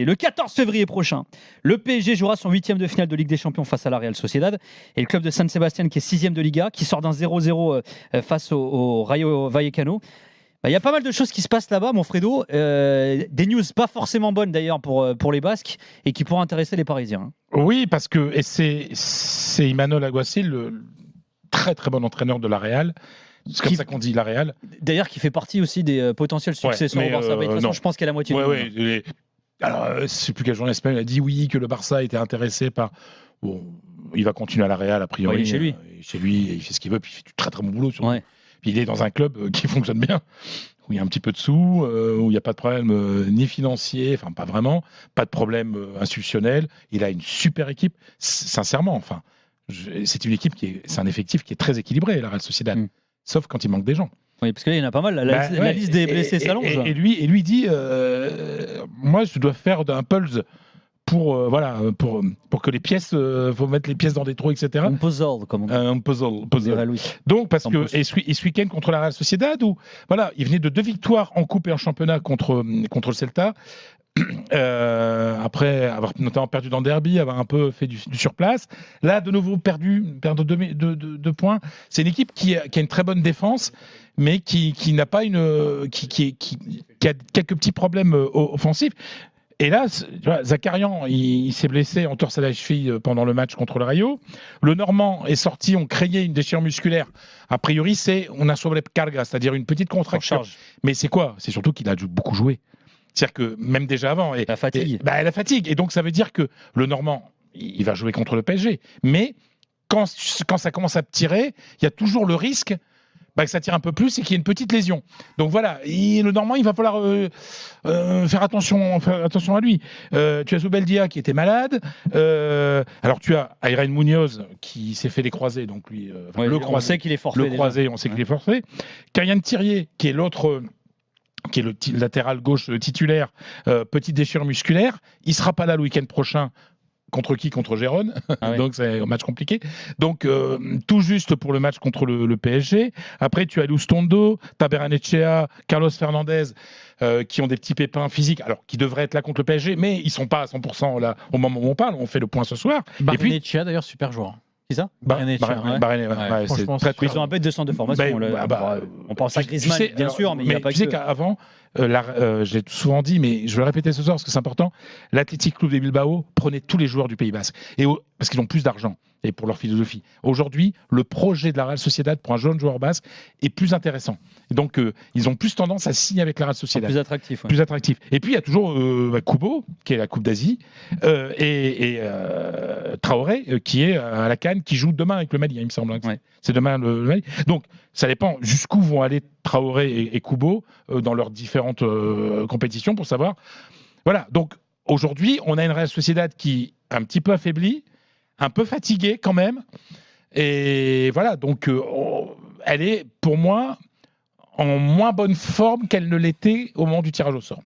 Et le 14 février prochain, le PSG jouera son 8e de finale de Ligue des Champions face à la Real Sociedad. Et le club de San Sebastián, qui est 6e de Liga, qui sort d'un 0-0 face au Rayo Vallecano. Il y a pas mal de choses qui se passent là-bas, mon Fredo. Des news pas forcément bonnes d'ailleurs pour les Basques et qui pourraient intéresser les Parisiens. Oui, parce que c'est Imanol Alguacil, le très très bon entraîneur de la Real. C'est comme ça qu'on dit, la Real. D'ailleurs, qui fait partie aussi des potentiels successeurs au Barça. De toute façon, je pense qu'il y a la moitié du monde. Alors, je ne sais plus quel journal espagnol a dit oui, que le Barça était intéressé par... Bon, il va continuer à la Real, a priori. Il est chez lui. Chez lui, il fait ce qu'il veut, puis il fait du très très bon boulot. Ouais. Puis il est dans un club qui fonctionne bien, où il y a un petit peu de sous, où il n'y a pas de problème ni financier, enfin pas vraiment, pas de problème institutionnel. Il a une super équipe, sincèrement. Enfin, c'est une équipe c'est un effectif qui est très équilibré, la Real Sociedad. Sauf quand il manque des gens. Oui, parce qu'il y en a pas mal. La liste des blessés s'allonge. Et lui dit moi, je dois faire d'un pulse pour que les pièces, faut mettre les pièces dans des trous, etc. Un puzzle, comme on dit. Un puzzle. Donc, parce que ce week-end contre la Real Sociedad, où voilà, il venait de 2 victoires en coupe et en championnat contre le Celta. Après avoir notamment perdu dans le derby, avoir un peu fait du surplace. Là, de nouveau perdre 2 points. C'est une équipe qui a une très bonne défense, mais qui n'a pas qui a quelques petits problèmes offensifs. Et là, Zakarian, il s'est blessé, on torse à la cheville pendant le match contre le Rayo. Le Normand est sorti, on craignait une déchirure musculaire. A priori, on a sobre carga, c'est-à-dire une petite contraction. Mais c'est quoi ? C'est surtout qu'il a beaucoup joué. C'est-à-dire que même déjà avant... La fatigue. La fatigue. Et donc, ça veut dire que le Normand, il va jouer contre le PSG. Mais quand ça commence à tirer, il y a toujours le risque que ça tire un peu plus et qu'il y ait une petite lésion. Donc voilà, le Normand, il va falloir faire attention à lui. Tu as Zubeldia qui était malade. Alors tu as Ayren Munoz qui s'est fait les croisés. Donc lui, on sait qu'il est forfait. Le croisé, on sait qu'il est forfait. Kylian Thirier, qui est l'autre... qui est le latéral gauche titulaire, petite déchirure musculaire. Il ne sera pas là le week-end prochain. Contre qui ? Contre Gérone. Donc c'est un match compliqué. Donc tout juste pour le match contre le PSG. Après tu as Lustondo, Taberanechea, Carlos Fernandez qui ont des petits pépins physiques, alors qui devraient être là contre le PSG, mais ils ne sont pas à 100% là au moment où on parle. On fait le point ce soir. Baranechea d'ailleurs, super joueur. C'est ça ? C'est très, ils ont un bête de centre de formation. On pense à Griezmann, bien sûr, mais il n'y a pas que ça. Tu sais qu'avant, j'ai souvent dit, mais je vais le répéter ce soir parce que c'est important, l'Athletic Club de Bilbao prenait tous les joueurs du Pays Basque, parce qu'ils ont plus d'argent et pour leur philosophie. Aujourd'hui, le projet de la Real Sociedad pour un jeune joueur basque est plus intéressant. Et donc, ils ont plus tendance à signer avec la Real Sociedad. Plus attractif. Plus attractif. Et puis, il y a toujours Kubo, qui est la Coupe d'Asie, et Traoré, qui est à la CAN, qui joue demain avec le Mali, il me semble. C'est demain le Mali. Donc, ça dépend jusqu'où vont aller Traoré et Kubo dans leurs différentes compétitions pour savoir. Voilà. Donc, aujourd'hui, on a une Real Sociedad qui est un petit peu affaiblie, un peu fatiguée quand même. Et voilà. Donc, elle est, pour moi, en moins bonne forme qu'elle ne l'était au moment du tirage au sort.